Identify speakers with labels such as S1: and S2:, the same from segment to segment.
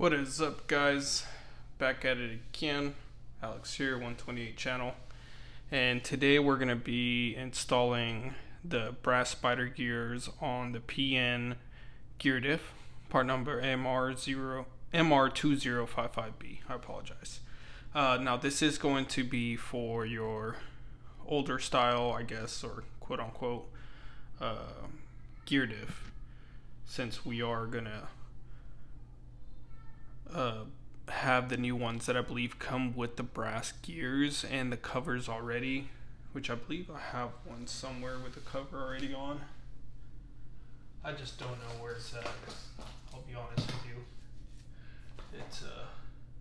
S1: What is up, guys? Back at it again. Alex here, 128 channel. And today we're going to be installing the brass Spyder gears on the PN gear diff, part number MR2055B. I apologize. Now this is going to be for your older style, I guess, or quote unquote gear diff, since we are gonna have the new ones that I believe come with the brass gears and the covers already, which I believe I have one somewhere with the cover already on. I just don't know where it's at. I'll be honest with you.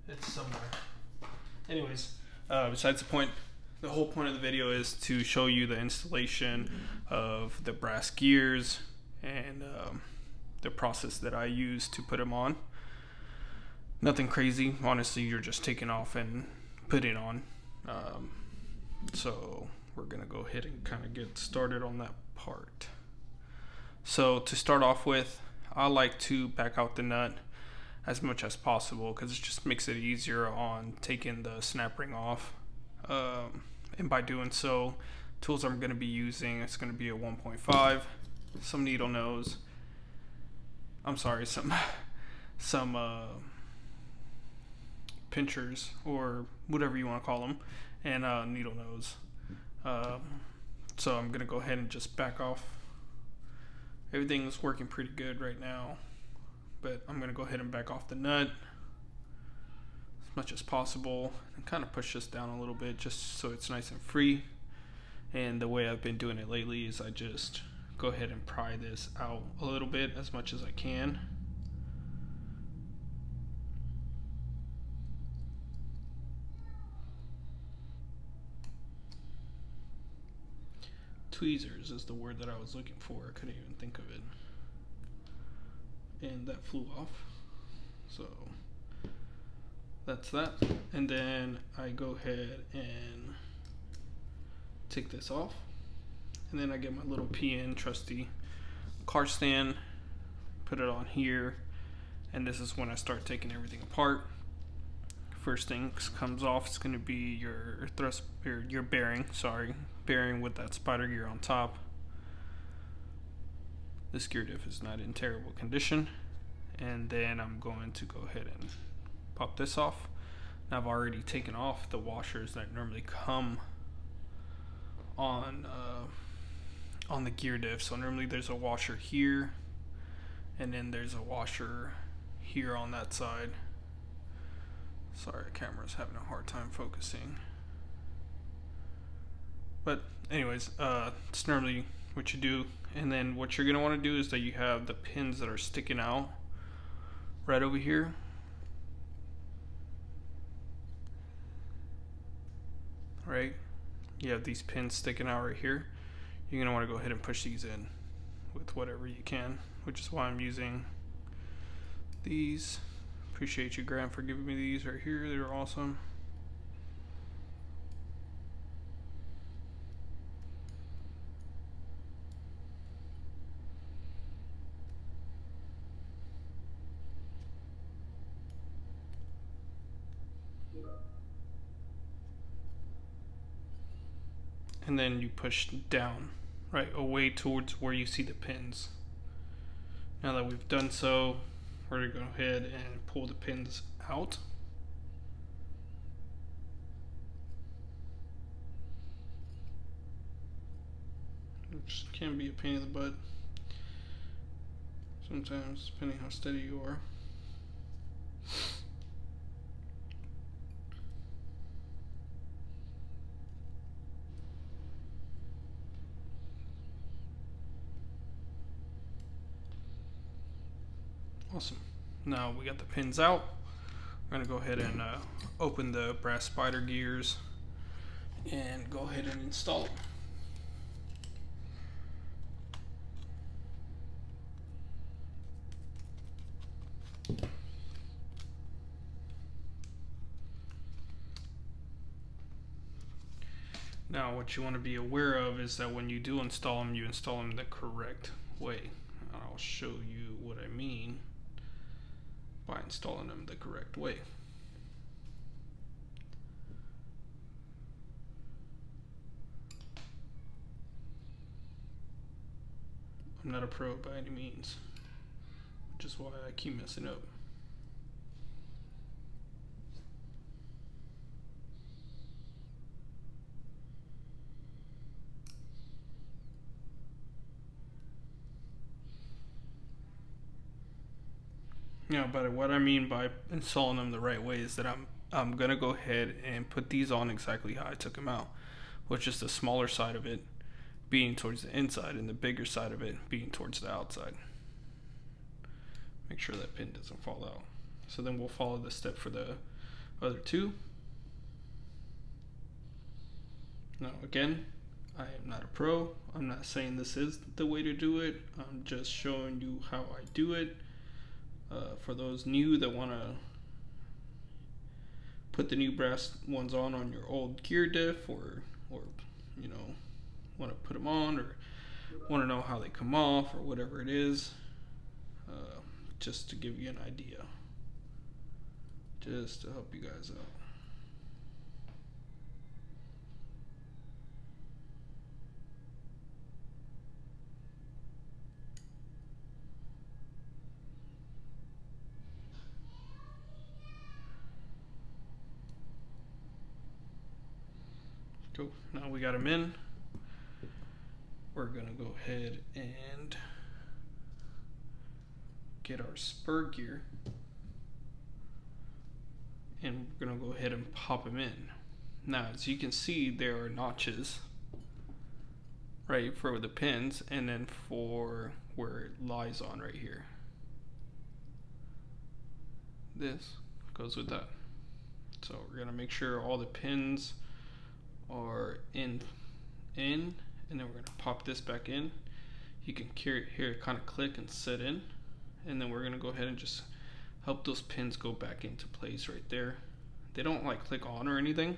S1: It's somewhere. Anyways, besides the point, the whole point of the video is to show you the installation of the brass gears and the process that I use to put them on. Nothing crazy, honestly. You're just taking off and putting on. So we're gonna go ahead and kind of get started on that part. So to start off with, I like to back out the nut as much as possible because it just makes it easier on taking the snap ring off. And by doing so, tools I'm going to be using, it's going to be a 1.5, some needle nose, I'm sorry, some pinchers or whatever you want to call them, and needle nose. So I'm going to go ahead and just back off. Everything's working pretty good right now, but I'm going to go ahead and back off the nut as much as possible and kind of push this down a little bit just so it's nice and free. And the way I've been doing it lately is I just go ahead and pry this out a little bit as much as I can. Tweezers is the word that I was looking for. I couldn't even think of it. And that flew off. So that's that. And then I go ahead and take this off. And then I get my little PN trusty car stand, put it on here. And this is when I start taking everything apart. First thing comes off, it's going to be your thrust, or your bearing, bearing with that Spyder gear on top. This gear diff is not in terrible condition. And then I'm going to go ahead and pop this off. Now I've already taken off the washers that normally come on the gear diff. So normally there's a washer here, and then there's a washer here on that side. Sorry, the camera's having a hard time focusing. But anyways, it's normally what you do. And then what you're gonna want to do is that you have the pins that are sticking out right over here. Right? You have these pins sticking out right here. You're gonna want to go ahead and push these in with whatever you can, which is why I'm using these. Appreciate you, Graham, for giving me these right here. They're awesome. And then you push down, right, away towards where you see the pins. Now that we've done so, we're going to go ahead and pull the pins out. Which can be a pain in the butt sometimes, depending how steady you are. Awesome. Now we got the pins out. We're going to go ahead and open the brass Spyder gears and go ahead and install them. Now what you want to be aware of is that when you do install them, you install them the correct way. I'll show you what I mean. by installing them the correct way. I'm not a pro by any means, which is why I keep messing up. Yeah, but what I mean by installing them the right way is that I'm gonna go ahead and put these on exactly how I took them out, which is the smaller side of it being towards the inside and the bigger side of it being towards the outside. Make sure that pin doesn't fall out. So then we'll follow this step for the other two. Now again, I am not a pro. I'm not saying this is the way to do it. I'm just showing you how I do it. For those new that want to put the new brass ones on your old gear diff, or you know, want to put them on, or want to know how they come off, or whatever it is, just to give you an idea, just to help you guys out. Cool. Now we got them in. We're gonna go ahead and get our spur gear, and we're gonna go ahead and pop them in. Now, as you can see, there are notches, right, for the pins, and then for where it lies on right here. This goes with that. So we're gonna make sure all the pins are in, and then we're gonna pop this back in. You can hear it kind of click and set in, and then we're gonna go ahead and just help those pins go back into place right there. They don't like click on or anything,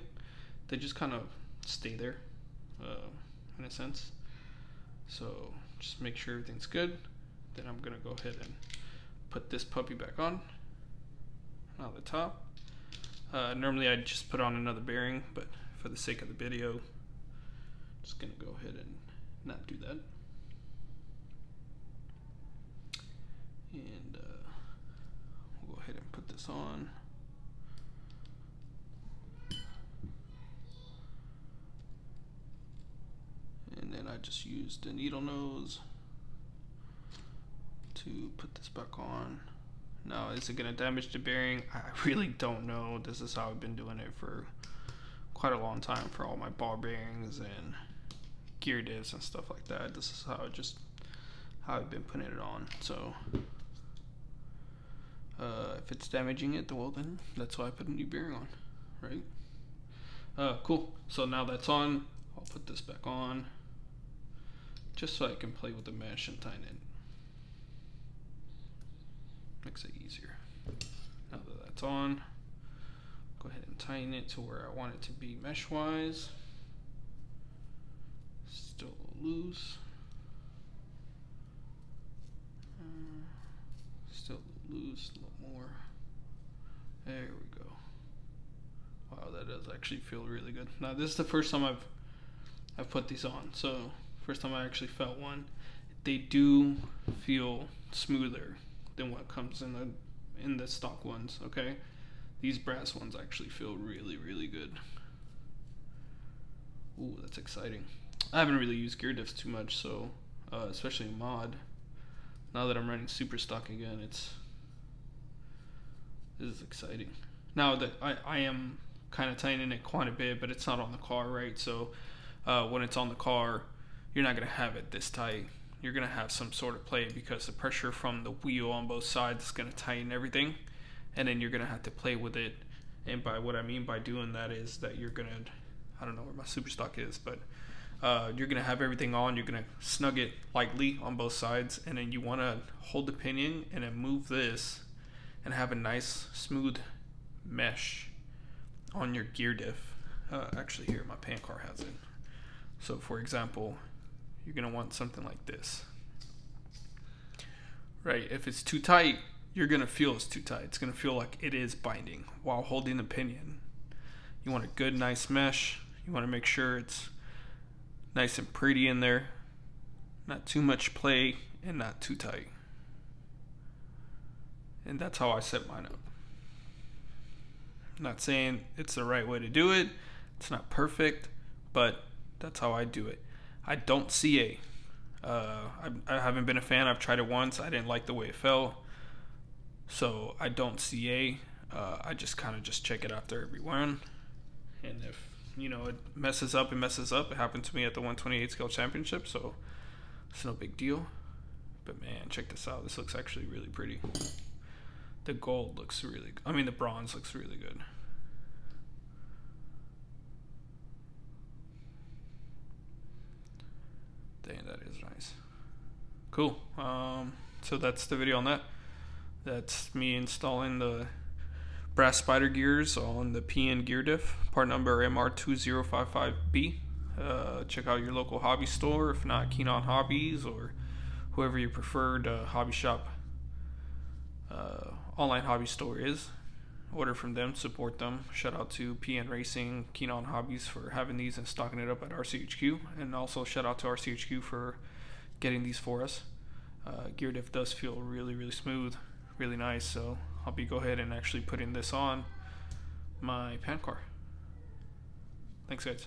S1: they just kind of stay there in a sense. So just make sure everything's good. Then I'm gonna go ahead and put this puppy back on the top. Normally I'd just put on another bearing, but for the sake of the video, just gonna go ahead and not do that. And we'll go ahead and put this on. And then I just used a needle nose to put this back on. Now, is it gonna damage the bearing? I really don't know. This is how I've been doing it for quite a long time for all my ball bearings and gear diffs and stuff like that. This is how I've been putting it on. So if it's damaging it, well then that's why I put a new bearing on, right? Cool. So now that's on, I'll put this back on just so I can play with the mesh and tighten it. Makes it easier. Now that that's on, go ahead and tighten it to where I want it to be mesh wise. Still a little loose. Still a little loose, a little more. There we go. Wow, that does actually feel really good. Now this is the first time I've put these on, so first time I actually felt one. They do feel smoother than what comes in the stock ones, okay? These brass ones actually feel really, really good. Ooh, that's exciting. I haven't really used gear diffs too much, so especially in mod. Now that I'm running super stock again, this is exciting. Now that I am kind of tightening it quite a bit, but it's not on the car, right? So when it's on the car, you're not gonna have it this tight. You're gonna have some sort of play because the pressure from the wheel on both sides is gonna tighten everything, and then you're gonna have to play with it. And by what I mean by doing that is that you're gonna, I don't know where my super stock is, but you're gonna have everything on. You're gonna snug it lightly on both sides, and then you wanna hold the pinion and then move this and have a nice smooth mesh on your gear diff. Actually, here my pan car has it. So for example, you're gonna want something like this, right? If it's too tight, you're gonna feel it's too tight. It's gonna feel like it is binding while holding the pinion. You want a good, nice mesh. You want to make sure it's nice and pretty in there. Not too much play and not too tight. And that's how I set mine up. I'm not saying it's the right way to do it. It's not perfect, but that's how I do it. I don't CA. I haven't been a fan. I've tried it once. I didn't like the way it fell. So I don't CA. I just kind of just check it after every one. And if, you know, it messes up, it messes up. It happened to me at the 128 scale championship, so it's no big deal. But man, check this out. This looks actually really pretty. The gold looks really, I mean the bronze looks really good. Dang, that is nice. Cool. So that's the video on that. That's me installing the brass Spyder gears on the PN gear diff, part number MR2055B. Check out your local hobby store, if not Keen on Hobbies or whoever your preferred hobby shop online hobby store is. Order from them, support them. Shout out to PN Racing, Keen on Hobbies for having these and stocking it up at RCHQ, and also shout out to RCHQ for getting these for us. Gear diff does feel really, really smooth, really nice, so I'll go ahead and actually putting this on my pan car. Thanks guys.